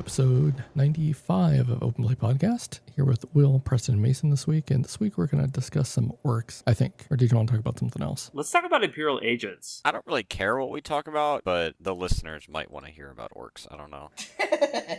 episode 95 of Open Play Podcast. Here with Will, Preston, and Mason this week. And this week we're going to discuss some orcs, I think. Or did you want to talk about something else? Let's talk about Imperial agents. I don't really care what we talk about, but the listeners might want to hear about orcs. I don't know.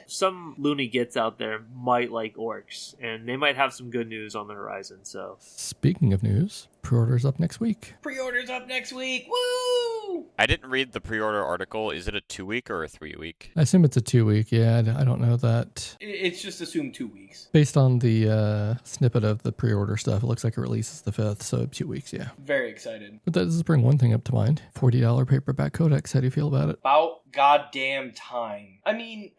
Some loony gits out there might like orcs, and they might have some good news on the horizon, so. Speaking of news, pre-orders up next week. Pre-orders up next week. Woo! I didn't read the pre-order article. Is it a 2-week or a 3-week? I assume it's a 2-week. Yeah, I don't know that. It's just assumed 2 weeks. Based on the snippet of the pre-order stuff, it looks like it releases the 5th, so 2 weeks, yeah. Very excited. But that does bring one thing up to mind. $40 paperback codex. How do you feel about it? About goddamn time. I mean,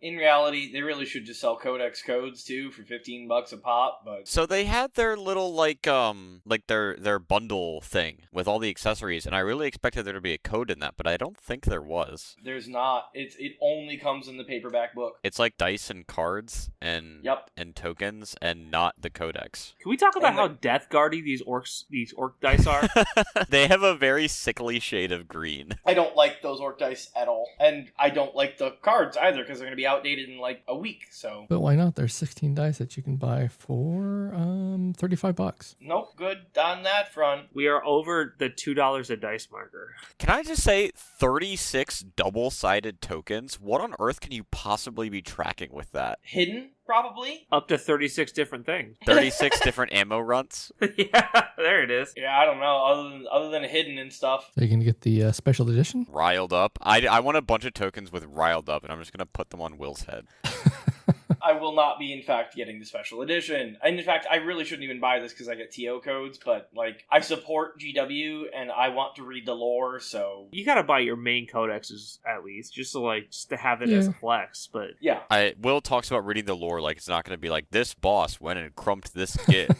in reality, they really should just sell codex codes too for $15 a pop, but So they had their little their bundle thing with all the accessories, and I really expected there to be a code in that, but I don't think there was. there's not. It only comes in the paperback book. It's like dice and cards and and tokens and not the codex. Can we talk about how Death Guardy these orc dice are? They have a very sickly shade of green. I don't like those orc dice at all, and I don't like the cards either because they're going to be outdated in like a week. So, But why not? There's 16 dice that you can buy for $35. nope, good on that front. We are over the $2 a dice marker. Can I just say 36 double-sided tokens? What on earth can you possibly be tracking with that? Hidden, probably. Up to 36 different things. 36 different ammo runts? Yeah, there it is. Yeah, I don't know. Other than hidden and stuff. So you can get the special edition. Riled up. I want a bunch of tokens with riled up, and I'm just going to put them on Will's head. I will not be, in fact, getting the special edition. And in fact, I really shouldn't even buy this because I get TO codes, but, like, I support GW and I want to read the lore, so. You gotta buy your main codexes at least, just to have it as a flex, but. Yeah. Will talks about reading the lore like it's not going to be like, this boss went and crumped this git.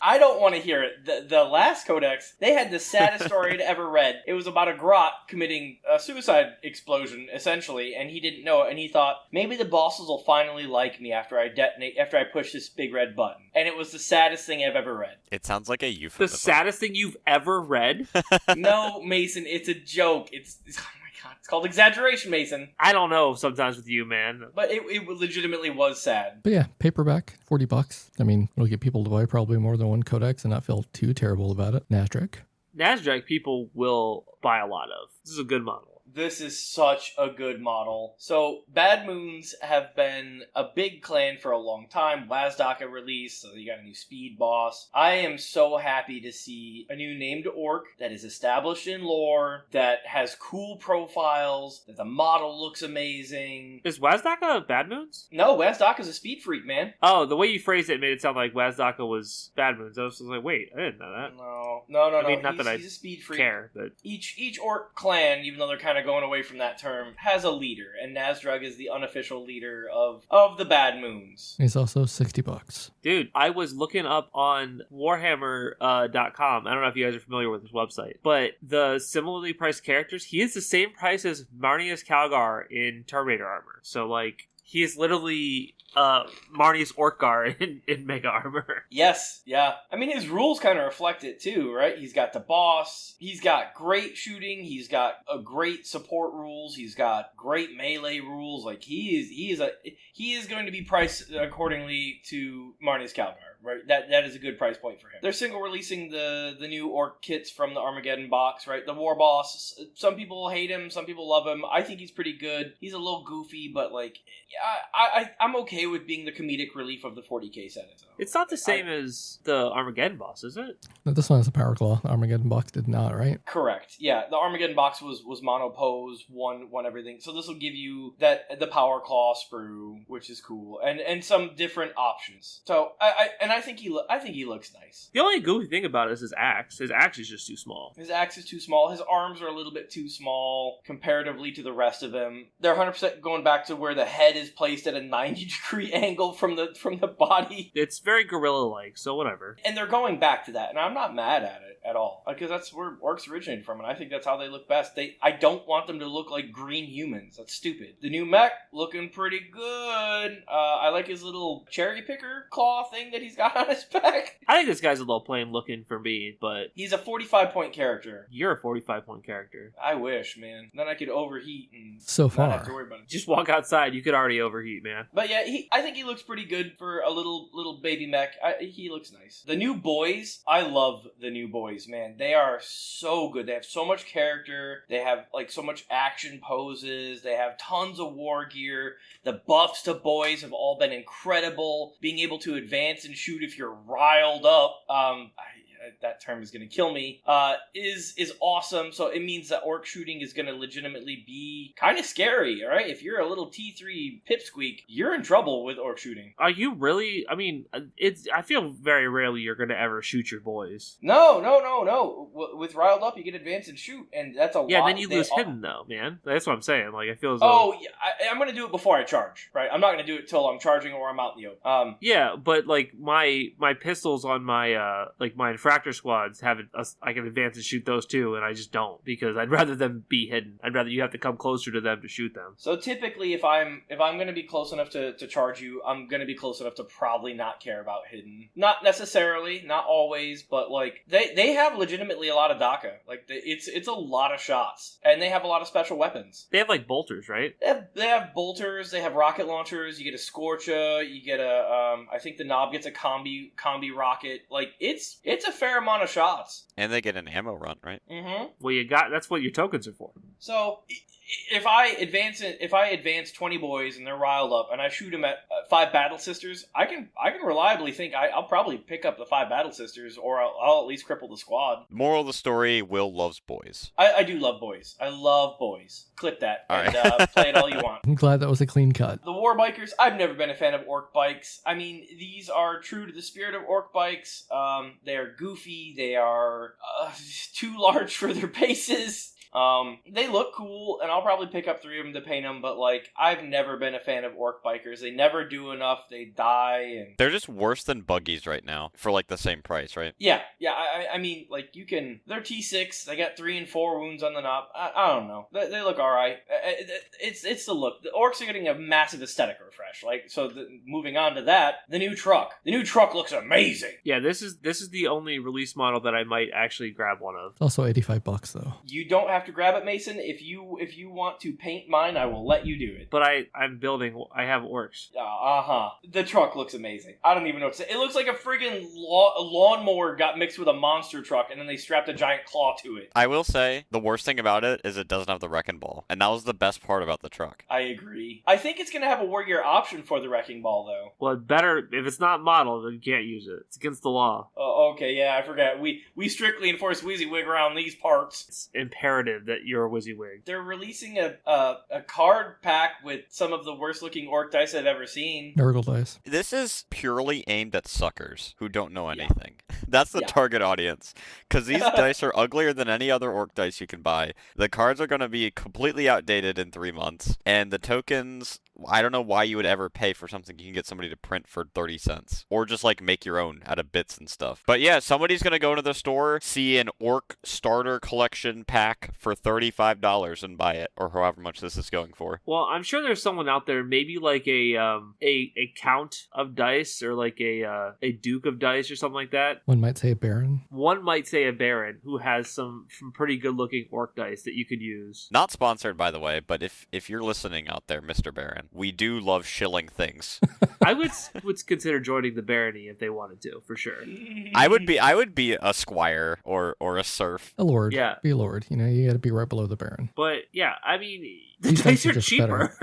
I don't want to hear it. The last codex, they had the saddest story I'd ever read. It was about a grot committing a suicide explosion, essentially, and he didn't know it, and he thought, maybe the bosses will finally like me after I push this big red button. And it was the saddest thing I've ever read. It sounds like a euphemism. The saddest thing you've ever read? No, Mason, it's a joke. It's oh my god, it's called exaggeration, Mason. I don't know sometimes with you, man. But it legitimately was sad. But yeah, paperback, $40. I mean, it'll get people to buy probably more than one codex and not feel too terrible about it. Nazdreg people will buy a lot of. This is a good model. This is such a good model. So, Bad Moons have been a big clan for a long time. Wazdaka released, so you got a new speed boss. I am so happy to see a new named orc that is established in lore, that has cool profiles, that the model looks amazing. Is Wazdaka Bad Moons? No, Wazdaka's a speed freak, man. Oh, the way you phrased it made it sound like Wazdaka was Bad Moons. I was like, wait, I didn't know that. No. I mean, not that he's a speed freak. Care, but Each orc clan, even though they're kind of going away from that term, has a leader, and Nazdreg is the unofficial leader of the Bad Moons. It's also $60. Dude, I was looking up on Warhammer.com. I don't know if you guys are familiar with this website, but the similarly priced characters, he is the same price as Marnius Calgar in Terminator armor. So, like, he is literally Marnius Orkgar in Mega Armor. Yes, yeah. I mean, his rules kind of reflect it too, right? He's got the boss, he's got great shooting, he's got a great support rules, he's got great melee rules. Like, he is going to be priced accordingly to Marnius Calgar. Right, that is a good price point for him. They're single releasing the new Ork Kits from the Armageddon box, right? The War Boss. Some people hate him, some people love him. I think he's pretty good. He's a little goofy, but like, I'm okay with being the comedic relief of the 40k set. So. It's not the same as the Armageddon boss, is it? No, this one has a power claw. The Armageddon box did not, right? Correct. Yeah, the Armageddon box was mono pose, one everything. So this will give you the power claw sprue, which is cool, and some different options. So I think he looks nice. The only goofy thing about it is his axe. His axe is just too small. His axe is too small. His arms are a little bit too small comparatively to the rest of him. They're 100% going back to where the head is placed at a 90-degree angle from the body. It's very gorilla-like, so whatever. And they're going back to that, and I'm not mad at it. at all, because that's where orcs originated from, and I think that's how they look best. I don't want them to look like green humans. That's stupid. The new mech looking pretty good. I like his little cherry picker claw thing that he's got on his back. I think this guy's a little plain looking for me, but He's a 45-point character. you're a 45-point character. I wish, man. Then I could overheat and So not have to far. worry about it. Just walk outside, you could already overheat, man. But yeah, I think he looks pretty good for a little baby mech. He looks nice. The new boys, I love the new boys, man. They are so good. They have so much character. They have like so much action poses. They have tons of war gear. The buffs to boys have all been incredible. Being able to advance and shoot if you're riled up. That term is going to kill me, is awesome. So it means that orc shooting is going to legitimately be kind of scary, all right? If you're a little T3 pipsqueak, you're in trouble with orc shooting. Are you really? I mean, I feel very rarely you're going to ever shoot your boys. No. With riled up, you get advance and shoot, and that's a lot. Yeah, then you lose hidden, though, man. That's what I'm saying. Like, I feel as though... Oh, yeah, I'm going to do it before I charge, right? I'm not going to do it till I'm charging or I'm out in the open. Yeah, but, like, my pistols on my, my infractor squads I can advance and shoot those too, and I just don't, because I'd rather them be hidden. I'd rather you have to come closer to them to shoot them. So typically, if I'm going to be close enough to charge you, I'm going to be close enough to probably not care about hidden. Not necessarily, not always, but, like, they have legitimately a lot of DACA. Like, it's a lot of shots, and they have a lot of special weapons. They have, like, bolters, right? They have bolters, they have rocket launchers, you get a Scorcha, you get I think the Knob gets a combi rocket. Like, it's a fair amount of shots. And they get an ammo run, right? Mm-hmm. Well, that's what your tokens are for. So if I advance 20 boys and they're riled up, and I shoot them at 5 Battle Sisters, I can reliably think I'll probably pick up the 5 Battle Sisters, or I'll at least cripple the squad. Moral of the story: Will loves boys. I do love boys. I love boys. Clip that All and right. play it all you want. I'm glad that was a clean cut. The war bikers, I've never been a fan of orc bikes. I mean, these are true to the spirit of orc bikes. They are goofy. They are too large for their bases. They look cool, and I'll probably pick up 3 of them to paint them, but, like, I've never been a fan of orc bikers. They never do enough. They die, and... They're just worse than buggies right now for, like, the same price, right? Yeah, I mean, like, they're T6, they got 3 and 4 wounds on the knob. I don't know. They look alright. It's the look. The orcs are getting a massive aesthetic refresh. Like, so moving on to that, the new Trukk. The new Trukk looks amazing. Yeah, this is the only release model that I might actually grab one of. It's also $85 though. You don't have to grab it, Mason. If you want to paint mine, I will let you do it. But I have orcs. The truck looks amazing. I don't even know what to say. It looks like a friggin' lawnmower got mixed with a monster truck, and then they strapped a giant claw to it. I will say, the worst thing about it is it doesn't have the wrecking ball. And that was the best part about the truck. I agree. I think it's going to have a warrior option for the wrecking ball, though. Well, better, if it's not modeled, then you can't use it. It's against the law. Okay, yeah, I forgot. We strictly enforce WYSIWYG around these parts. It's imperative that you're a WYSIWYG. They're releasing a card pack with some of the worst looking orc dice I've ever seen. Nurgle dice. This is purely aimed at suckers who don't know anything. That's the target audience. Because these dice are uglier than any other orc dice you can buy. The cards are going to be completely outdated in 3 months. And the tokens... I don't know why you would ever pay for something you can get somebody to print for 30 cents. Or just, like, make your own out of bits and stuff. But yeah, somebody's going to go to the store, see an Ork starter collection pack for $35 and buy it. Or however much this is going for. Well, I'm sure there's someone out there, maybe like a count of dice, or like a duke of dice or something like that. One might say a baron. One might say a baron who has some pretty good looking orc dice that you could use. Not sponsored, by the way, but if you're listening out there, Mr. Baron, we do love shilling things. I would consider joining the barony if they wanted to, for sure. I would be a squire or a serf. A lord. Yeah. Be a lord. You know, you gotta be right below the baron. But yeah, I mean, the These dice dice are are just cheaper.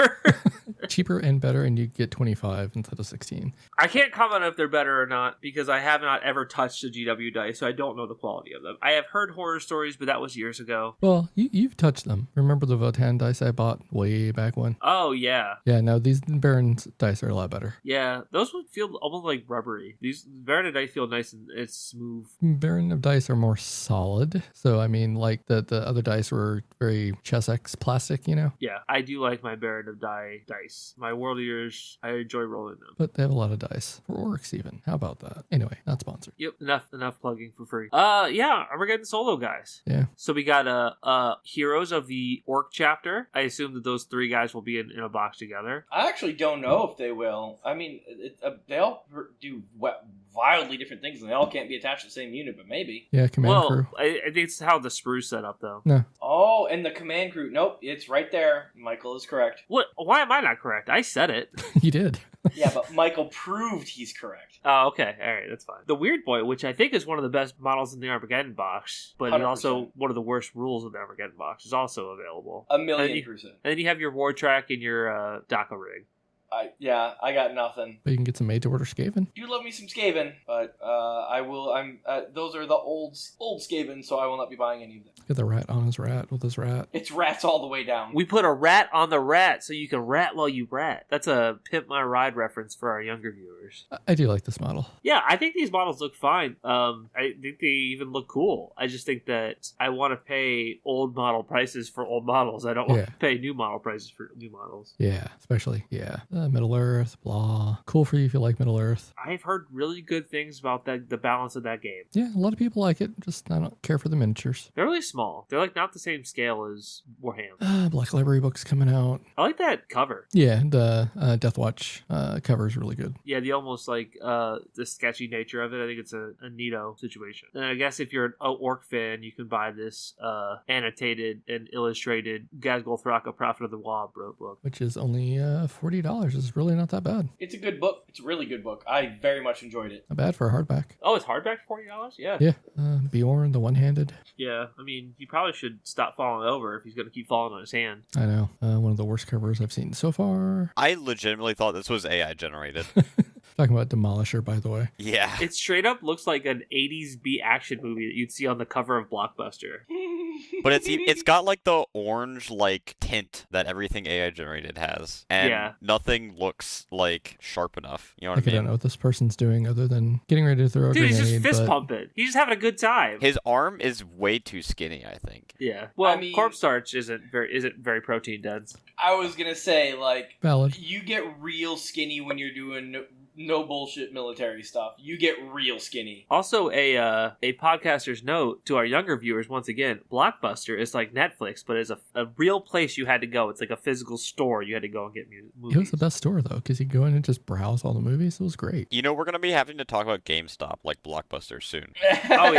Cheaper and better, and you get 25 instead of 16. I can't comment if they're better or not, because I have not ever touched a GW dice, so I don't know the quality of them. I have heard horror stories, but that was years ago. Well, you've touched them. Remember the Votan dice I bought way back when? Oh, yeah. Yeah, no, these Baron's dice are a lot better. Yeah, those would feel almost like rubbery. These Baron dice feel nice and it's smooth. Baron of dice are more solid. So, I mean, like the other dice were very Chessex plastic, you know? Yeah, I do like my Baron of dice. nice. My World Eaters, I enjoy rolling them. But they have a lot of dice. For Orks even. How about that? Anyway, not sponsored. Yep, enough plugging for free. Yeah, we're getting solo guys. Yeah. So we got Heroes of the Ork Chapter. I assume that those 3 guys will be in a box together. I actually don't know if they will. I mean, they all do wildly different things, and they all can't be attached to the same unit, but maybe. Yeah, command crew. I think it's how the sprue's set up, though. No. Oh, and the command crew. Nope, it's right there. Michael is correct. What? Why am I not correct? I said it. You did. Yeah, but Michael proved he's correct. Oh, okay. All right, that's fine. The Weird Boy, which I think is one of the best models in the Armageddon box, but it's also one of the worst rules in the Armageddon box, is also available. 1,000,000%. And then you have your War Track and your DACA rig. I got nothing. But you can get some made-to-order Skaven. Do love me some Skaven, but those are the old Skaven, so I will not be buying any of them. Get the rat on his rat with his rat. It's rats all the way down. We put a rat on the rat so you can rat while you rat. That's a Pimp My Ride reference for our younger viewers. I do like this model. Yeah, I think these models look fine. I think they even look cool. I just think that I want to pay old model prices for old models. I don't want to pay new model prices for new models. Yeah, especially, Middle Earth, blah. Cool for you if you like Middle Earth. I've heard really good things about the balance of that game. Yeah, a lot of people like it. Just I don't care for the miniatures. They're really small. They're like not the same scale as Warhammer. Black Library book's coming out. I like that cover. Yeah, the Death Watch cover is really good. Yeah, the almost like the sketchy nature of it. I think it's a neato situation. And I guess if you're an Ork fan, you can buy this annotated and illustrated Ghaz Thraka Prophet of the Wab book, which is only $40. It's really not that bad. It's a good book. It's a really good book. I very much enjoyed it. Not bad for a hardback. Oh, it's hardback for $40? Yeah. Yeah. Bjorn, the one-handed. Yeah, I mean, he probably should stop falling over if he's going to keep falling on his hand. I know. One of the worst covers I've seen so far. I legitimately thought this was AI generated. Talking about Demolisher, by the way. Yeah. It straight up looks like an 80s B action movie that you'd see on the cover of Blockbuster. But it's got like the orange like tint that everything AI generated has. And nothing looks like sharp enough. You know what I mean? I don't know what this person's doing other than getting ready to throw a grenade. Dude, he's just fist pumping. He's just having a good time. His arm is way too skinny, I think. Yeah. Well, corpse starch isn't very protein dense. I was gonna say, like, valid. You get real skinny when you're doing no bullshit military stuff. You get real skinny. Also, a podcaster's note to our younger viewers, once again, Blockbuster is like Netflix, but it's a real place you had to go. It's like a physical store you had to go and get movies. It was the best store, though, because you go in and just browse all the movies. It was great. You know, we're going to be having to talk about GameStop, like Blockbuster, soon. Oh,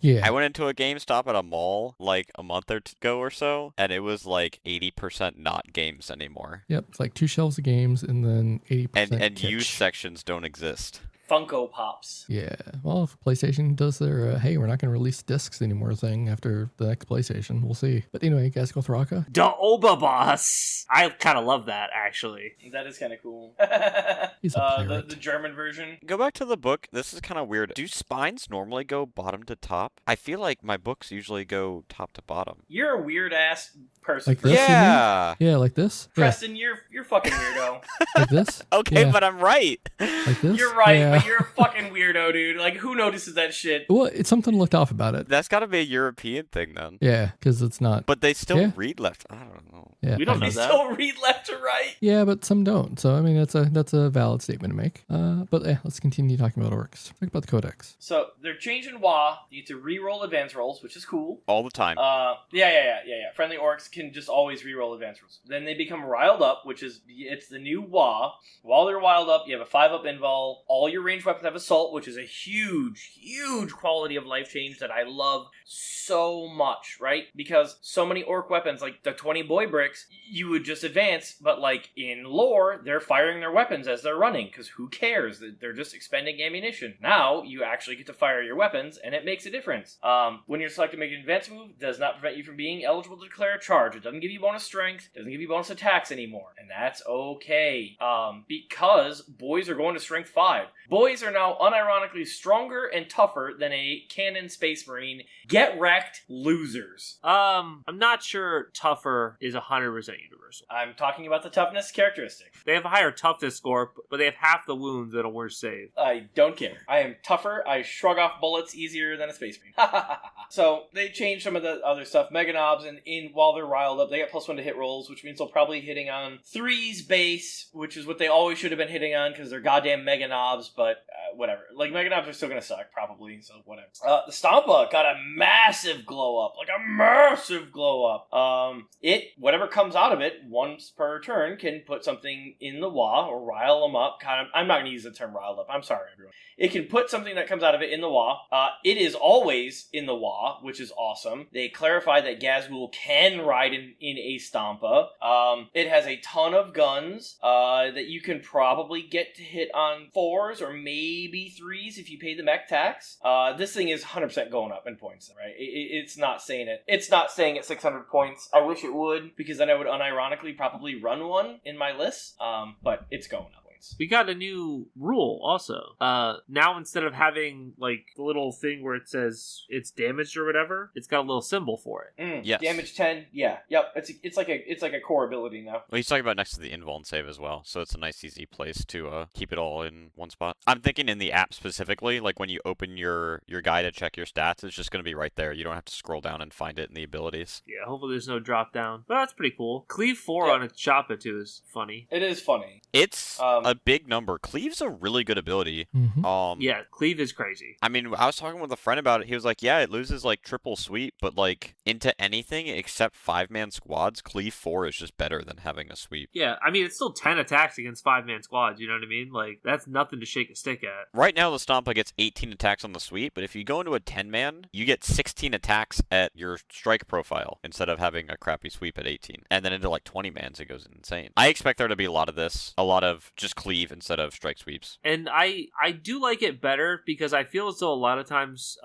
yeah. I went into a GameStop at a mall, like, a month ago or so, and it was, like, 80% not games anymore. Yep, it's like 2 shelves of games, and then 80% And kitsch. used sections don't exist. Funko Pops. Yeah. Well, if PlayStation does their, hey, we're not going to release discs anymore thing after the next PlayStation, we'll see. But anyway, Ghaz Thraka. Da Oba Boss. I kind of love that, actually. That is kind of cool. He's a pirate. The German version. Go back to the book. This is kind of weird. Do spines normally go bottom to top? I feel like my books usually go top to bottom. You're a weird ass person. Like this? Yeah. Yeah, like this? Preston, you're fucking weirdo. Like this? Okay, yeah. but I'm right. Like this? You're right, yeah. but you're a fucking weirdo, dude. Like, who notices that shit? Well, it's something looked off about it. That's got to be a European thing then. Yeah, because it's not. But they still read left. I don't know. Yeah, we don't know They that. still read left to right. Yeah, but some don't. So I mean, that's a valid statement to make. But let's continue talking about orcs. Talk about the Codex. So they're changing WA. You get to re-roll advance rolls, which is cool. All the time. Yeah. Friendly orcs can just always re-roll advance rolls. Then they become riled up, which is it's the new WA. While they're riled up, you have a 5-up invul. All your ranged weapons have assault, which is a huge quality of life change that I love so much, right? Because so many orc weapons, like the 20 boy bricks, you would just advance, but like in lore, they're firing their weapons as they're running, because who cares? They're just expending ammunition. Now, you actually get to fire your weapons, and it makes a difference. When you're selected to make an advance move, it does not prevent you from being eligible to declare a charge. It doesn't give you bonus strength, it doesn't give you bonus attacks anymore, and that's okay. Because boys are going to strength 5. Boys are now unironically stronger and tougher than a cannon space marine. Get wrecked, losers. I'm not sure tougher is 100% universal. I'm talking about the toughness characteristic. They have a higher toughness score, but they have half the wounds at a worse save. I don't care. I am tougher. I shrug off bullets easier than a space marine. So they changed some of the other stuff. Mega Nobz in while they're riled up. They get +1 to hit rolls, which means they'll probably hitting on 3s base, which is what they always should have been hitting on because they're goddamn Mega Nobz, but whatever. Like, Mega Nobz are still gonna suck, probably, so whatever. The Stompa got a massive glow up. Like, a massive glow up. Whatever comes out of it, once per turn, can put something in the wah or rile them up. I'm not gonna use the term riled up. I'm sorry, everyone. It can put something that comes out of it in the wah. It is always in the wah, which is awesome. They clarify that Ghazghul can ride in a Stompa. It has a ton of guns that you can probably get to hit on 4s or maybe 3s if you pay the mech tax. This thing is 100% going up in points, right? It's not saying it. It's not saying at 600 points. I wish it would, because then I would unironically probably run one in my list. But it's going up. We got a new rule also. Now instead of having like the little thing where it says it's damaged or whatever, it's got a little symbol for it. Yes. Damage 10. Yeah. Yep. It's like a core ability now. Well, he's talking about next to the invuln save as well, so it's a nice easy place to keep it all in one spot. I'm thinking in the app specifically, like when you open your guide to check your stats, it's just going to be right there. You don't have to scroll down and find it in the abilities. Yeah, hopefully there's no drop down. But that's pretty cool. Cleave 4 on a Chappa too is funny. It is funny. It's a big number. Cleave's a really good ability. Mm-hmm. Yeah, Cleave is crazy. I mean, I was talking with a friend about it. He was like, yeah, it loses like triple sweep, but like into anything except 5-man squads, Cleave 4 is just better than having a sweep. Yeah, I mean, it's still 10 attacks against 5-man squads, you know what I mean? Like, that's nothing to shake a stick at. Right now, the Stompa gets 18 attacks on the sweep, but if you go into a 10-man, you get 16 attacks at your strike profile instead of having a crappy sweep at 18. And then into like 20-mans, it goes insane. I expect there to be a lot of this, a lot of just Cleave instead of strike sweeps. And I do like it better because I feel as though a lot of times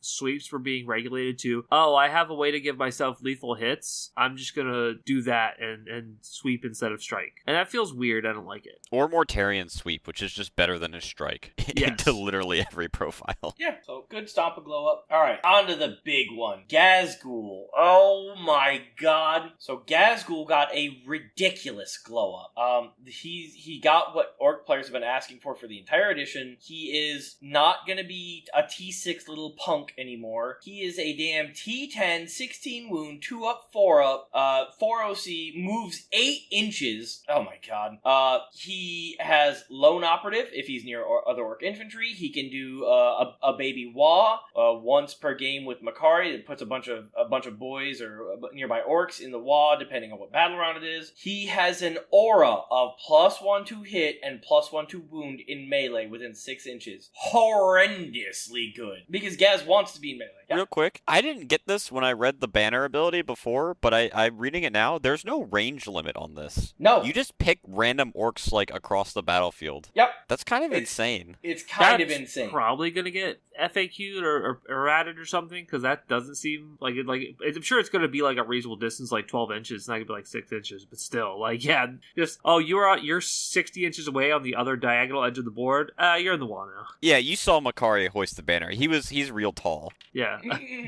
sweeps were being regulated to, oh, I have a way to give myself lethal hits. I'm just going to do that and sweep instead of strike. And that feels weird. I don't like it. Or Mortarion sweep, which is just better than his strike into literally every profile. Yeah, so good Stompa glow up. All right, on to the big one. Ghazghul. Oh my god. So Ghazghul got a ridiculous glow up. He got what Orc players have been asking for the entire edition. He is not going to be a T6 little punk anymore. He is a damn T10, 16 wound, 2 up, 4 up, 4 OC, moves 8 inches. Oh my god. He has lone operative if he's near other Orc infantry. He can do a baby wah once per game with Makari. It puts a bunch of boys or nearby Orcs in the wah, depending on what battle round it is. He has an aura of +1 to hit and +1 to wound in melee within 6 inches. Horrendously good. Because Ghaz wants to be in melee. Yeah. Real quick, I didn't get this when I read the banner ability before, but I'm reading it now. There's no range limit on this. No. You just pick random orcs like across the battlefield. Yep. That's kind of insane. It's kind of insane. Probably going to get FAQ'd or added or something, because that doesn't seem like it. Like, I'm sure it's going to be like a reasonable distance, like 12 inches. It's not going to be like 6 inches, but still, like, yeah, just, oh, you're 60 inches away on the other diagonal edge of the board. You're in the wall now. Yeah, you saw Makari hoist the banner. He's real tall. Yeah.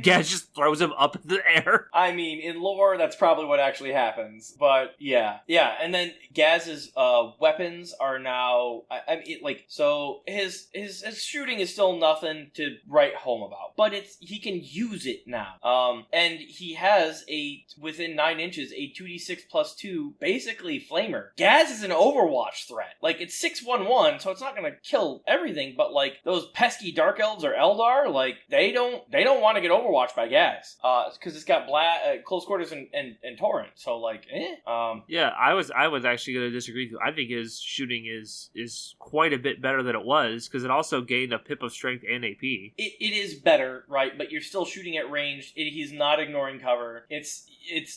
Gaz just throws him up in the air. I mean, in lore, that's probably what actually happens. But yeah. Yeah, and then Gaz's weapons are now, so his shooting is still nothing to write home about. But he can use it now. And he has within 9 inches, a 2d6+2, basically flamer. Ghaz is an Overwatch threat. Like, it's 6/1/1, so it's not gonna kill everything, but like, those pesky Dark Elves or Eldar, like, they don't want to get Overwatched by Ghaz. Because it's got Close Quarters and Torrent, so like, Yeah, I was actually going to disagree with you. I think his shooting is quite a bit better than it was, because it also gained a pip of strength and AP. It is better, right? But you're still shooting at range. He's not ignoring cover. It's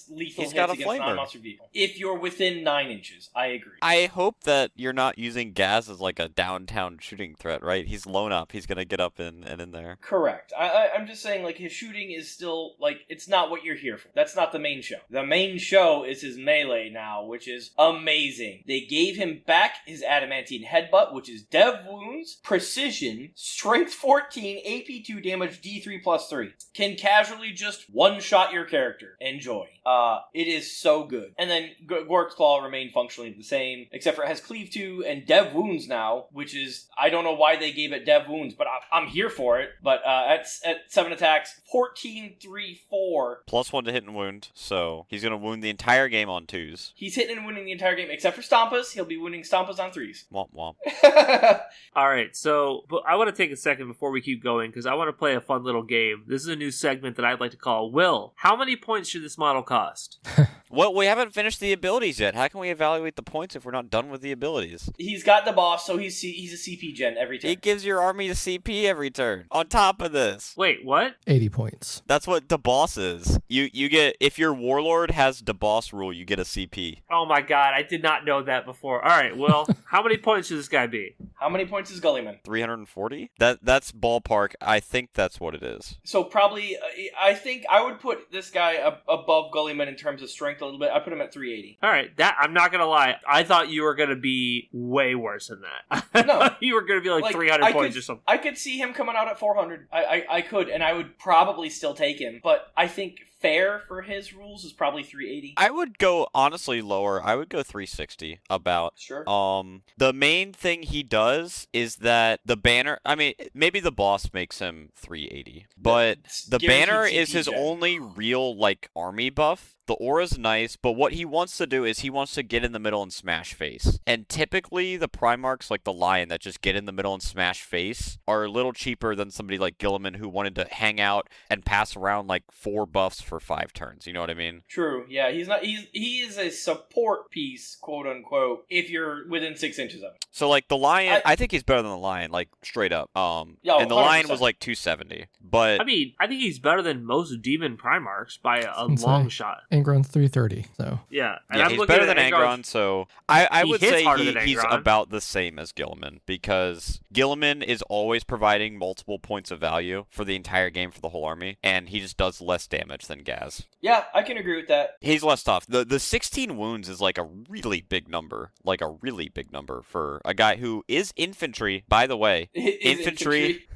lethal hits against non-monster vehicle. If you're within 9 inches, I agree. I hope that you're not using Ghaz as like a downtown shooting threat, right? He's lone up. He's gonna get up and in there. Correct. I'm just saying, like, his shooting is still, like, it's not what you're here for. That's not the main show. The main show is his melee now, which is amazing. They gave him back his adamantine headbutt, which is dev wounds, precision, strength 14, AP 2, damage D3+3. Can casually just one-shot your character. Enjoy. It is so good. And then Gork's Claw remained functionally the same, except for it has Cleave 2, and Dev Wounds now, which is, I don't know why they gave it Dev Wounds, but I'm here for it. But at 7 attacks, 14-3-4. +1 to hit and wound, so he's going to wound the entire game on 2s. He's hitting and wounding the entire game, except for Stompas. He'll be wounding Stompas on 3s. Womp womp. All right, so but I want to take a second before we keep going because I want to play a fun little game. This is a new segment that I'd like to call Will, how many points should this model cost? Well, we haven't finished the abilities yet. How can we evaluate the points if we're not done with the abilities? He's got the boss, so he's a CP gen every turn. It gives your army a CP every turn. On top of this. Wait, what? 80 points. That's what the boss is. You get, if your warlord has the boss rule, you get a CP. Oh my god, I did not know that before. All right, Will, how many points should this guy be? How many points is Gullyman? 340? That's ballpark. I think that's what it is. So probably, I think I would put this guy above Gullyman in terms of strength a little bit. I put him at 380. All right, that I'm not gonna lie. I thought you were gonna be way worse than that. No, you were gonna be like 300 points or something. I could see him coming out at 400. I could, and I would probably still take him. But I think fair for his rules is probably 380. I would go honestly lower. I would go 360 about. Sure. The main thing he does is that the banner, I mean, maybe the boss makes him 380, but the banner is his only real like army buff. The aura's nice, but what he wants to do is he wants to get in the middle and smash face. And typically the Primarchs like the Lion that just get in the middle and smash face are a little cheaper than somebody like Gilliman who wanted to hang out and pass around like 4 buffs for 5 turns. You know what I mean? True. Yeah, he is a support piece, quote unquote, if you're within 6 inches of it. So like the Lion, I think he's better than the Lion, like straight up. Yeah, and the 100%. Lion was like 270. But I mean, I think he's better than most Demon Primarchs by a long shot. Angron's 330, so. Yeah. And yeah, I'm he's looking better at than Angron, so I would say he's Angron. about the same as Gilliman, because Gilliman is always providing multiple points of value for the entire game for the whole army, and he just does less damage than Ghaz. Yeah, I can agree with that. He's less tough. The 16 wounds is like a really big number, for a guy who is infantry, by the way. Infantry.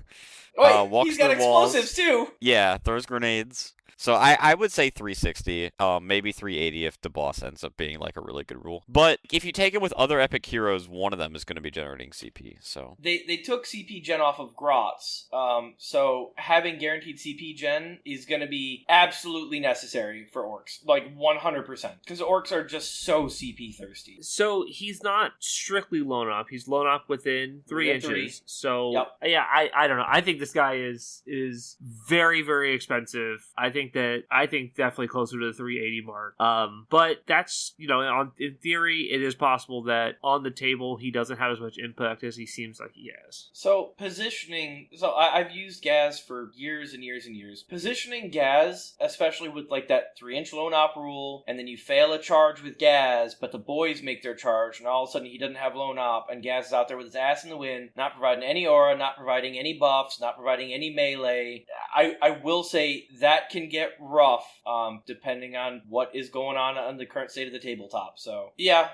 Wait, walks he's got the walls. explosives too. Yeah, throws grenades. So I would say 360, maybe 380 if the boss ends up being like a really good rule. But if you take it with other epic heroes, one of them is going to be generating CP. So they took CP gen off of Grotz, so having guaranteed CP gen is going to be absolutely necessary for orcs, like 100%, because orcs are just so CP thirsty. So he's not strictly loan up; he's loan up within 3 inches. 3. So Yep. yeah, I don't know. I think this guy is very, very expensive. I think definitely closer to the 380 mark. But that's, in theory, it is possible that on the table he doesn't have as much impact as he seems like he has. So positioning, I've used Ghaz for years and years and years. Positioning Ghaz, especially with like that 3-inch loan op rule, and then you fail a charge with Ghaz, but the boys make their charge, and all of a sudden he doesn't have loan op, and Ghaz is out there with his ass in the wind, not providing any aura, not providing any buffs, not providing any melee. I will say that can get rough, depending on what is going on the current state of the tabletop. So yeah,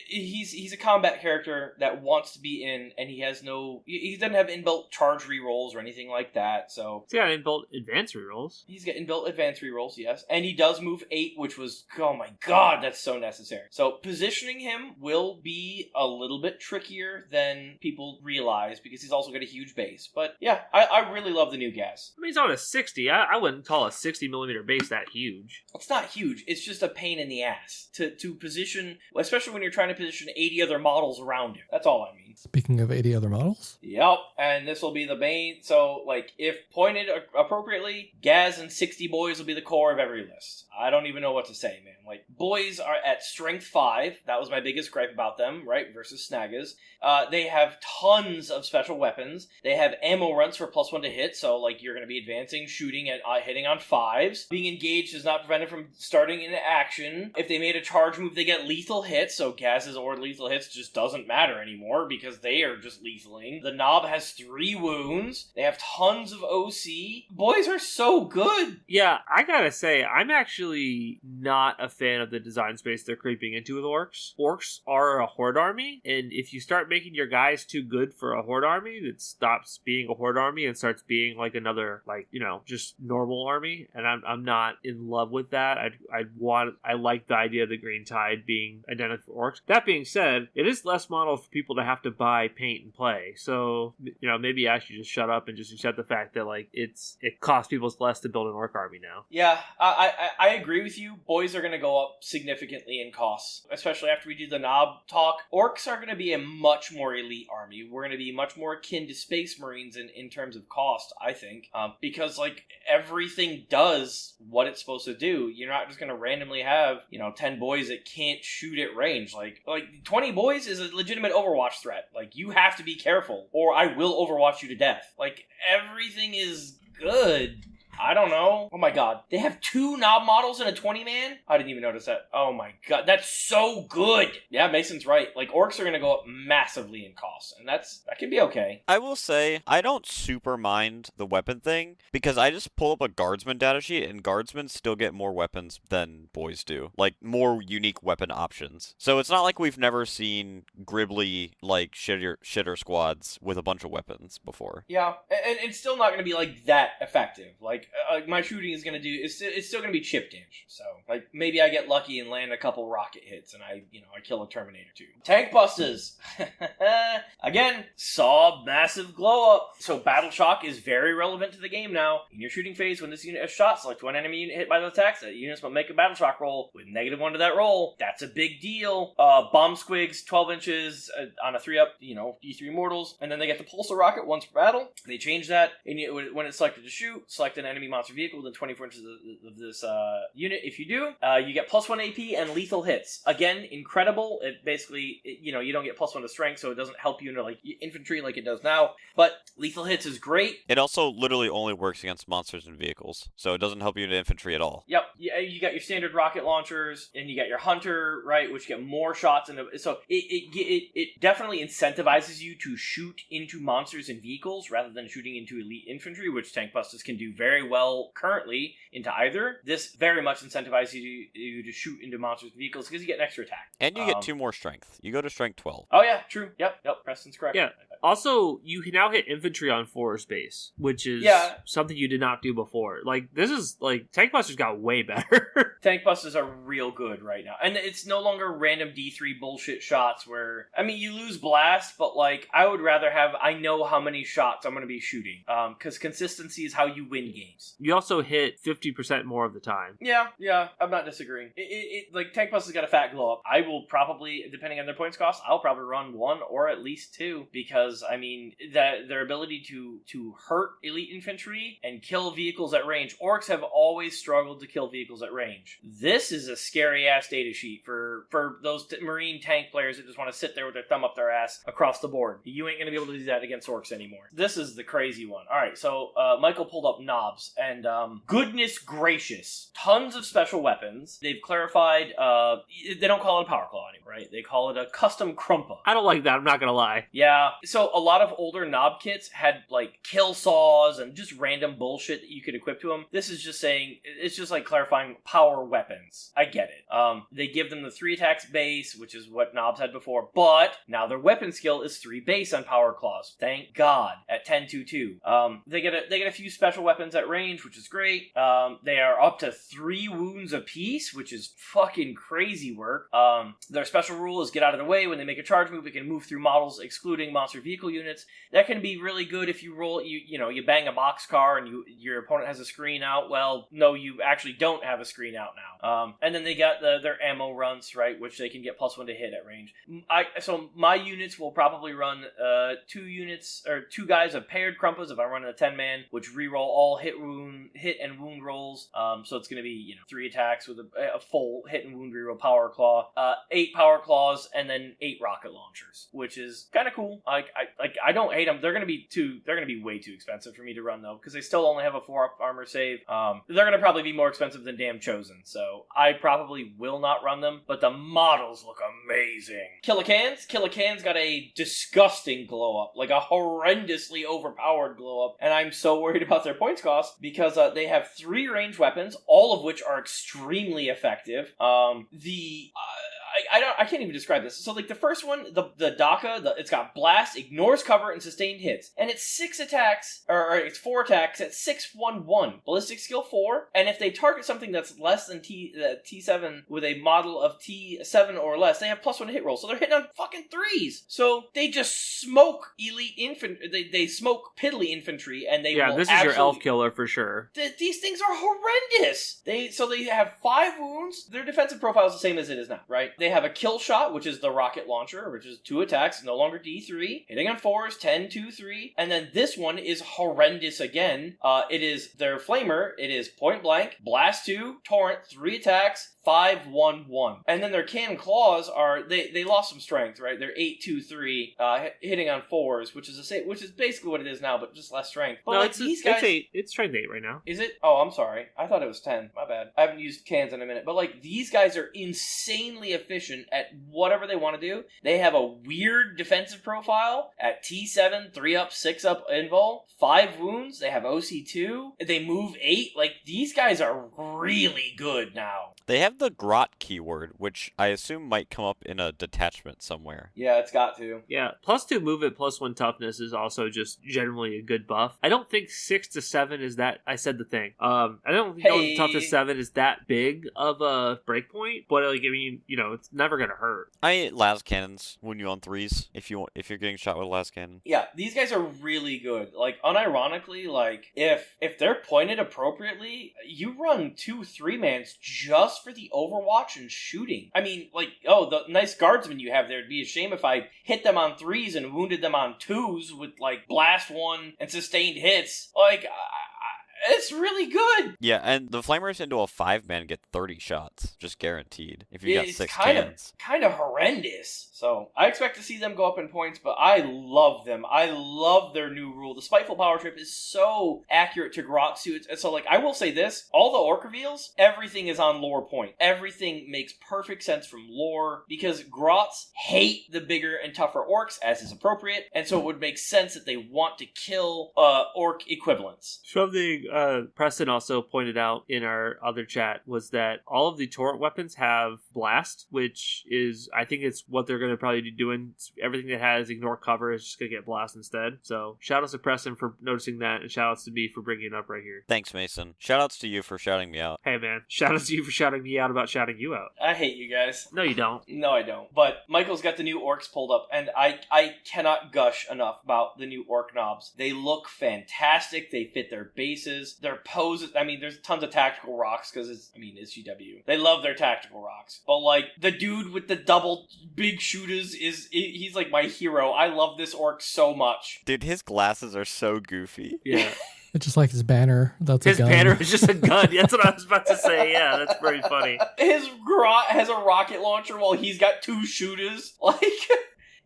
he's a combat character that wants to be in, and he doesn't have inbuilt charge rerolls or anything like that. So he's got inbuilt advance rerolls. He's got inbuilt advance rerolls, yes, and he does move 8, which was, oh my god, that's so necessary. So positioning him will be a little bit trickier than people realize because he's also got a huge base. But yeah, I really love the new Ghaz. I mean, he's on a 60. I wouldn't call a 60mm base that huge. It's not huge. It's just a pain in the ass to position, especially when you're trying to position 80 other models around you. That's all I mean. Speaking of 80 other models? Yep, and this will be the main. So, like, if pointed appropriately, Ghaz and 60 boys will be the core of every list. I don't even know what to say, man. Like, boys are at strength 5. That was my biggest gripe about them, right? Versus Snaggas. They have tons of special weapons. They have ammo runs for +1 to hit, so, like, you're going to be advancing, shooting, and hitting on 5s. Being engaged is not prevented from starting into action. If they made a charge move, they get lethal hits, so Ghaz's or lethal hits just doesn't matter anymore because they are just lethaling. The Nob has 3 wounds. They have tons of OC. Boys are so good. Yeah, I gotta say, I'm actually not a fan of the design space they're creeping into with orcs. Orcs are a horde army, and if you start making your guys too good for a horde army, it stops being a horde army and starts being like another, just normal army. And I'm not in love with that. I like the idea of the Green Tide being identical for Orks. That being said, it is less model for people to have to buy, paint, and play. So, maybe I should just shut up and just accept the fact that like it costs people less to build an Ork army now. Yeah, I agree with you. Boys are going to go up significantly in costs, especially after we do the Nob talk. Orks are going to be a much more elite army. We're going to be much more akin to Space Marines in terms of cost, I think, because like everything does what it's supposed to do. You're not just going to randomly have 10 boys that can't shoot at range. Like 20 boys is a legitimate Overwatch threat. Like, you have to be careful, or I will Overwatch you to death. Like, everything is good. I don't know. Oh my god. They have 2 Nob models in a 20-man? I didn't even notice that. Oh my god. That's so good. Yeah, Mason's right. Like, Orks are going to go up massively in cost, and that can be okay. I will say, I don't super mind the weapon thing, because I just pull up a Guardsman datasheet, and Guardsmen still get more weapons than boys do. Like, more unique weapon options. So it's not like we've never seen gribbly, like, shitter squads with a bunch of weapons before. Yeah, and it's still not going to be, like, that effective. Like, my shooting is going to do, it's still going to be chip damage. So, like, maybe I get lucky and land a couple rocket hits and I kill a Terminator too. Tankbustas! Again, saw massive glow up. So Battle Shock is very relevant to the game now. In your shooting phase, when this unit has shot, select one enemy unit hit by the attacks. That units will make a Battle Shock roll with -1 to that roll. That's a big deal. Bomb squigs, 12 inches on a 3-up, D3 mortals. And then they get the pulsar rocket once per battle. They change that. And when it's selected to shoot, select an enemy monster vehicle within 24 inches of this unit. If you do, you get +1 AP and lethal hits. Again, incredible. It basically, you don't get +1 to strength, so it doesn't help you into like infantry like it does now. But lethal hits is great. It also literally only works against monsters and vehicles, so it doesn't help you into infantry at all. Yep. You got your standard rocket launchers, and you got your hunter, right, which get more shots. So it definitely incentivizes you to shoot into monsters and vehicles rather than shooting into elite infantry, which Tankbustas can do very well currently into either. This very much incentivizes you to shoot into monsters and vehicles because you get an extra attack. And you get 2 more strength. You go to strength 12. Oh yeah, true. Yep, Preston's correct. Yeah. Also, you can now hit infantry on forest base, which is something you did not do before. Like, this is, like, Tankbusters got way better. Tankbusters are real good right now. And it's no longer random D3 bullshit shots where, I mean, you lose blast, but, like, I would rather I know how many shots I'm going to be shooting. Because consistency is how you win games. You also hit 50% more of the time. Yeah, I'm not disagreeing. Like, Tankbusters got a fat glow up. I will probably, depending on their points cost, I'll probably run 1 or at least 2, because I mean, their ability to hurt elite infantry and kill vehicles at range. Orks have always struggled to kill vehicles at range. This is a scary ass data sheet for those Marine tank players that just want to sit there with their thumb up their ass across the board. You ain't gonna be able to do that against Orks anymore. This is the crazy one. All right, so Michael pulled up Nobz, and goodness gracious, tons of special weapons. They've clarified. They don't call it a power claw anymore, right? They call it a custom crumpa. I don't like that. I'm not gonna lie. Yeah. So a lot of older Nob kits had like kill saws and just random bullshit that you could equip to them. This is just saying, it's just like clarifying power weapons. I get it. They give them the 3 attacks base, which is what Nobz had before, but now their weapon skill is 3 base on power claws. Thank God. At 10-2-2. They get a few special weapons at range, which is great. They are up to 3 wounds apiece, which is fucking crazy work. Their special rule is get out of the way. When they make a charge move, it can move through models excluding monster vehicle units. That can be really good if you roll, you bang a boxcar and your opponent has a screen out. Well, no, you actually don't have a screen out now. And then they got their ammo runs, right, which they can get +1 to hit at range. So my units will probably run 2 guys of paired crumpas if I'm running a 10-man, which reroll all hit and wound rolls. So it's going to be 3 attacks with a full hit and wound reroll power claw, 8 power claws, and then 8 rocket launchers, which is kind of cool. I don't hate them. They're going to be way too expensive for me to run though, because they still only have a 4-up armor save. They're going to probably be more expensive than damn Chosen, so I probably will not run them, but the models look amazing. Killa Kanz got a disgusting glow up, like a horrendously overpowered glow up, and I'm so worried about their points cost because they have 3 ranged weapons, all of which are extremely effective. I can't even describe this. So like the first one, the Daka, it's got blast, ignores cover, and sustained hits, and it's 6 attacks, or it's 4 attacks at 6/1/1, ballistic skill 4, and if they target something that's less than T7 with a model of T7 or less, they have +1 hit roll. So they're hitting on fucking 3s. So they just smoke elite infantry. They smoke piddly infantry, and they will this is your elf killer for sure. These things are horrendous. They have 5 wounds. Their defensive profile is the same as it is now, right? They have a kill shot, which is the rocket launcher, which is 2 attacks, no longer D3, hitting on 4s, 10, 2, 3, and then this one is horrendous again. It is their flamer. It is point blank, blast 2, torrent, 3 attacks, 5/1/1. And then their cannon claws are they lost some strength, right? They're 8, 2, 3, hitting on 4s, which is basically what it is now, but just less strength. But no, like these guys, it's strength 8 right now. Is it? Oh, I'm sorry. I thought it was 10. My bad. I haven't used cans in a minute. But like these guys are insanely efficient at whatever they want to do. They have a weird defensive profile at T7, 3 up, 6 up invul, 5 wounds. They have OC2. They move 8. Like these guys are really good now. They have the grot keyword, which I assume might come up in a detachment somewhere. Yeah, it's got to. Yeah, +2 movement, +1 toughness is also just generally a good buff. I don't think 6 to 7 is that. I said the thing. I don't know toughness 7 is that big of a breakpoint, but like I mean, it's never gonna hurt. Las cannons when you on 3s if you're getting shot with a las cannon. Yeah, these guys are really good. Like unironically, like if they're pointed appropriately, you run 2 3-mans just for the overwatch and shooting. I mean, like, the nice guardsmen you have there. It'd be a shame if I hit them on 3s and wounded them on 2s with like blast 1 and sustained hits. Like, it's really good. Yeah, and the flamers into a 5-man get 30 shots, just guaranteed. If you got 6 cannons. Kind of horrendous. So I expect to see them go up in points, but I love them. I love their new rule. The Spiteful Power Trip is so accurate to grot suits. And so, like, I will say this: all the orc reveals, everything is on lore point. Everything makes perfect sense from lore because grots hate the bigger and tougher orcs, as is appropriate, and so it would make sense that they want to kill orc equivalents. Something Preston also pointed out in our other chat was that all of the torrent weapons have blast, which is, I think it's what they're going to probably be doing. Everything that has ignore cover is just going to get blast instead. So shout outs to Preston for noticing that, and shout outs to me for bringing it up right here. Thanks, Mason. Shout outs to you for shouting me out. Hey man, shout outs to you for shouting me out about shouting you out. I hate you guys. No, you don't. No, I don't. But Michael's got the new orcs pulled up, and I cannot gush enough about the new orc knobs. They look fantastic. They fit their bases. Their poses. I mean, there's tons of tactical rocks because it's GW. They love their tactical rocks. But like the dude with the double big shooters he's like my hero. I love this orc so much. Dude, his glasses are so goofy. Yeah. It's just like his banner. His banner is just a gun. That's what I was about to say. Yeah, that's very funny. His grot has a rocket launcher while he's got 2 shooters. Like,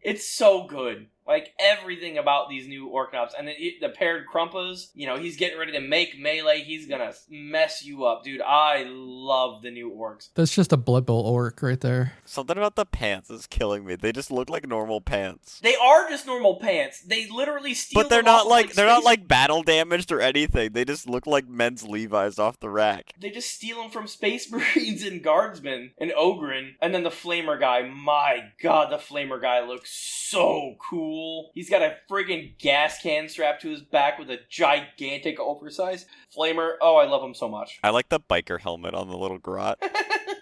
it's so good. Like, everything about these new orc knobs. And the paired crumpas, he's getting ready to make melee. He's gonna mess you up. Dude, I love the new orcs. That's just a Blood Bowl orc right there. Something about the pants is killing me. They just look like normal pants. They are just normal pants. They literally steal But they're them not off they're not like battle damaged or anything. They just look like men's Levi's off the rack. They just steal them from Space Marines and Guardsmen and Ogren. And then the Flamer guy. My god, the Flamer guy looks so cool. He's got a friggin' gas can strapped to his back with a gigantic oversized flamer. Oh, I love him so much. I like the biker helmet on the little grot.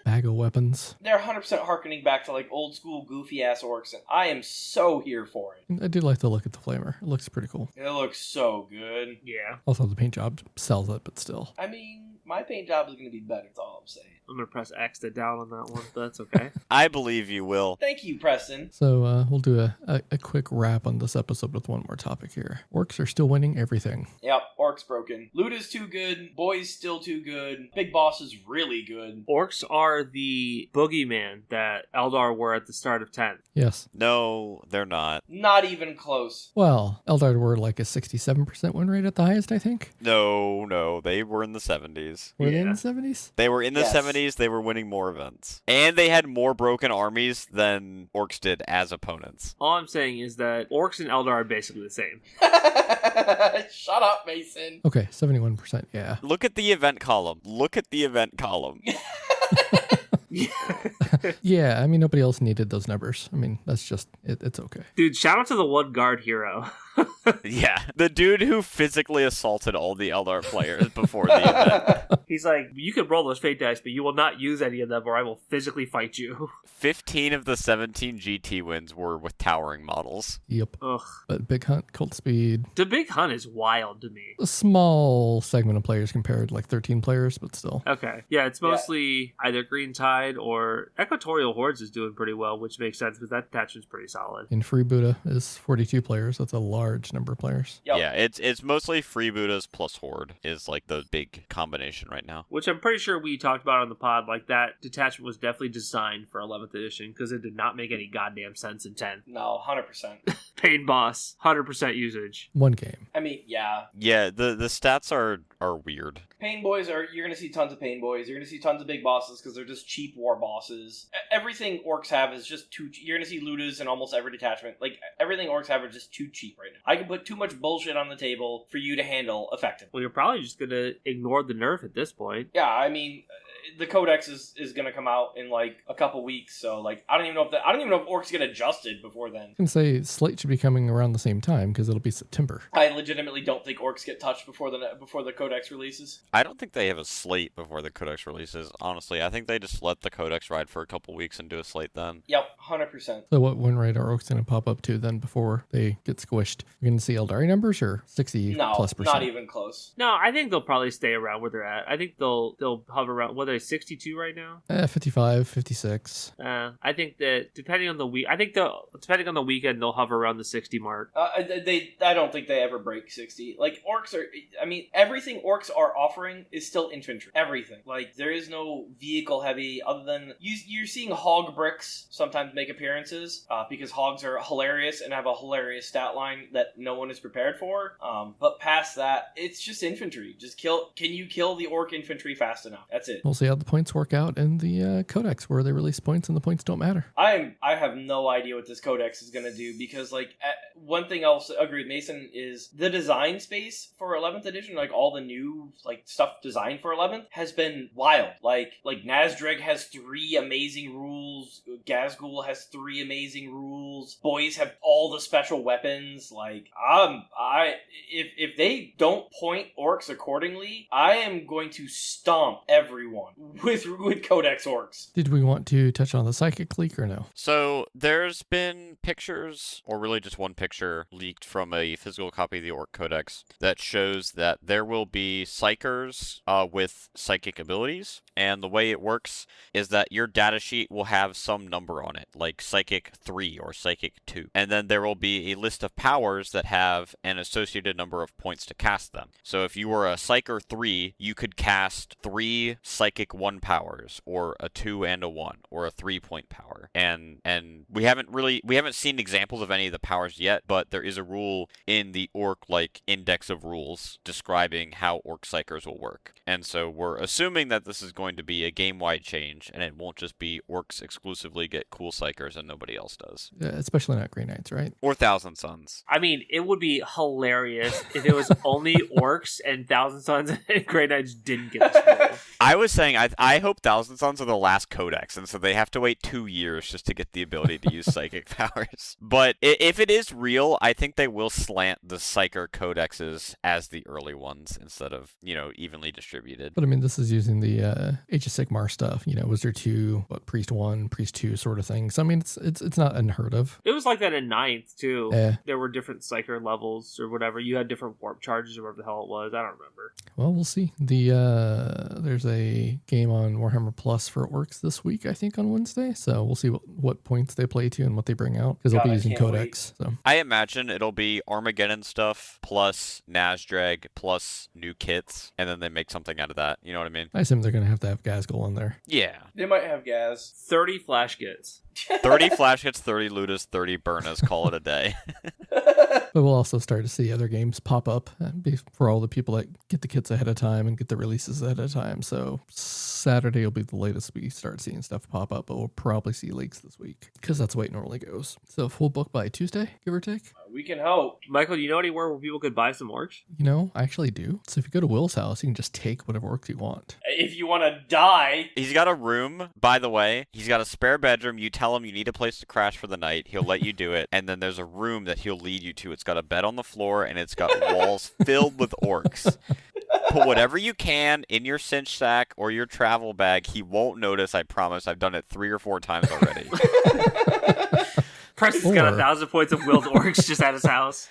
Bag of weapons. They're 100% harkening back to like old school goofy ass orcs, and I am so here for it. I do like the look of the flamer. It looks pretty cool. It looks so good. Yeah. Also, the paint job sells it, but still. I mean, my paint job is going to be better, that's all I'm saying. I'm going to press X to down on that one, but that's okay. I believe you will. Thank you, Preston. So we'll do a quick wrap on this episode with one more topic here. Orcs are still winning everything. Yep, orcs broken. Loot is too good. Boys still too good. Big boss is really good. Orcs are the boogeyman that Eldar were at the start of 10. Yes. No, they're not. Not even close. Well, Eldar were like a 67% win rate at the highest, I think. No, they were in the 70s. Were they in the 70s? They were in the Yes. 70s. They were winning more events. And they had more broken armies than orcs did as opponents. All I'm saying is that Orcs and Eldar are basically the same. Shut up, Mason. Okay, 71%, yeah. Look at the event column. Yeah, I mean, nobody else needed those numbers. I mean, that's just, it's okay. Dude, shout out to the one guard hero. Yeah, the dude who physically assaulted all the LR players before the event. He's like, you can roll those fate dice, but you will not use any of them or I will physically fight you. 15 of the 17 GT wins were with towering models. Yep. Ugh. But Big Hunt, Cult Speed, The Big Hunt is wild to me. a small segment of players compared, like 13 players, but still. Okay. Yeah, it's mostly either Green Tide or Equatorial Hordes is doing pretty well, which makes sense because that attachment's pretty solid. And Free Buddha is 42 players. That's a large number of players. Yep. Yeah, it's mostly Freebooters plus Horde is like the big combination right now. Which I'm pretty sure we talked about on the pod. Like, that detachment was definitely designed for 11th edition because it did not make any goddamn sense in 10. No, 100%. Pain Boss, 100% usage. One game. I mean, yeah. Yeah, the stats are weird. Pain Boys you're going to see tons of Pain Boys. You're going to see tons of big bosses because they're just cheap war bosses. Everything Orks have is just too You're going to see Ludas in almost every detachment. Like, everything Orks have are just too cheap right now. I can put too much bullshit on the table for you to handle effectively. Well, you're probably just going to ignore the nerf at this point. Yeah, I mean, the Codex is going to come out in like a couple weeks, so like I don't even know if Orks get adjusted before then. I can say Slate should be coming around the same time because it'll be September. I legitimately don't think Orks get touched before the Codex releases. I don't think they have a slate before the Codex releases, honestly. I think they just let the Codex ride for a couple weeks and do a slate then. Yep, 100%. So what win rate are Orks going to pop up to then before they get squished? You're going to see Eldari numbers or 60 No, plus percent? not even close. No, I think they'll probably stay around where they're at. I think they'll hover around, what are they, 62 right now? 55, 56. I think that depending on the weekend, they'll hover around the 60 mark. I don't think they ever break 60. Like, Orks are, I mean, everything Orks are offering is still infantry. Everything. Like, there is no vehicle heavy other than, you're seeing hog bricks sometimes make appearances, because hogs are hilarious and have a hilarious stat line that no one is prepared for. But past that, it's just infantry. Can you kill the Ork infantry fast enough? That's it. We'll see how the points work out in the Codex where they release points and the points don't matter. I have no idea what this Codex is going to do because, like, one thing I'll agree with Mason is the design space for 11th edition, like all the new like stuff designed for 11th, has been wild. Like Nazdreg has 3 amazing rules. Ghazgul has 3 amazing rules. Boys have all the special weapons. Like, if they don't point Orks accordingly, I am going to stomp everyone with Codex Orks. Did we want to touch on the psychic leak or no? So there's been pictures, or really just one picture, leaked from a physical copy of the Ork Codex that shows that there will be psychers with psychic abilities, and the way it works is that your datasheet will have some number on it, like Psychic 3 or Psychic 2, and then there will be a list of powers that have an associated number of points to cast them. So if you were a Psyker 3, you could cast 3 Psychic 1 powers, or a 2 and a 1, or a 3-point power. And we haven't seen examples of any of the powers yet, but there is a rule in the Ork index of rules describing how Ork Psychers will work. And so we're assuming that this is going to be a game-wide change, and it won't just be Orks exclusively get cool Psychers and nobody else does. Especially not Grey Knights, right? Or Thousand Suns. I mean, it would be hilarious if it was only Orks and Thousand Suns and Grey Knights didn't get this rule. I was saying, I hope Thousand Suns are the last Codex, and so they have to wait 2 years just to get the ability to use psychic powers. But if it is real, I think they will slant the Psyker Codexes as the early ones instead of, evenly distributed. But I mean, this is using the Age of Sigmar stuff, Wizard 2, Priest 1, Priest 2 sort of thing. So I mean, it's not unheard of. It was like that in 9th, too. Yeah. There were different Psyker levels or whatever. You had different warp charges or whatever the hell it was. I don't remember. Well, we'll see. There's a game on Warhammer Plus for Orks this week, I think, on Wednesday. So we'll see what points they play to and what they bring out, because they'll be using Codex. So I imagine it'll be Armageddon stuff plus Nazdreg plus new kits, and then they make something out of that. You know what I mean? I assume they're going to have Ghazgul in there. Yeah. They might have Ghaz. 30 flash kits. 30 flash hits, 30 Ludas, 30 Burnas, call it a day. But we'll also start to see other games pop up for all the people that get the kits ahead of time and get the releases ahead of time. So Saturday will be the latest we start seeing stuff pop up, but we'll probably see leaks this week because that's the way it normally goes. So full book by Tuesday, give or take. We can hope. Michael, do you know anywhere where people could buy some orcs? You know, I actually do. So if you go to Will's house, you can just take whatever orcs you want. If you want to die. He's got a room, by the way. He's got a spare bedroom. You tell him you need a place to crash for the night. He'll let you do it. And then there's a room that he'll lead you to. It's got a bed on the floor, and it's got walls filled with orcs. Put whatever you can in your cinch sack or your travel bag. He won't notice, I promise. I've done it 3 or 4 times already. Preston's got 1,000 points of willed orcs just at his house.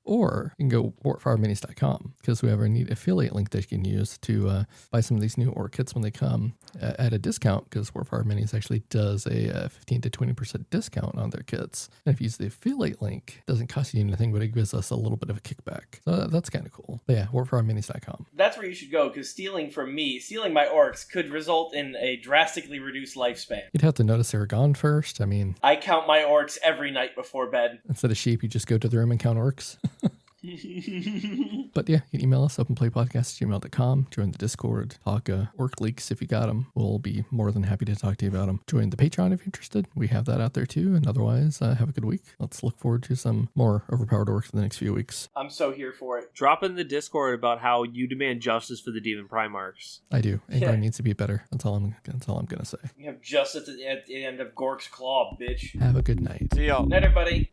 Or you can go orkfarminis.com because we have a neat affiliate link that you can use to buy some of these new Ork kits when they come at a discount, because Warhammer Minis actually does a 15 to 20% discount on their kits. And if you use the affiliate link, it doesn't cost you anything, but it gives us a little bit of a kickback. So that's kind of cool. But yeah, warfarminis.com. That's where you should go, because stealing my orcs could result in a drastically reduced lifespan. You'd have to notice they were gone first. I mean, I count my orcs every night before bed. Instead of sheep, you just go to the room and count orcs. But yeah, you can email us, openplaypodcast@gmail.com. Join the Discord, talk orc leaks if you got them. We'll be more than happy to talk to you about them. Join the Patreon if you're interested. We have that out there too. And otherwise, have a good week. Let's look forward to some more overpowered orcs in the next few weeks. I'm so here for it. Drop in the Discord about how you demand justice for the Demon Primarchs. I do. Angrar needs to be better. That's all I'm gonna say. You have justice at the end of Gork's Claw, bitch. Have a good night. See y'all. Night, everybody.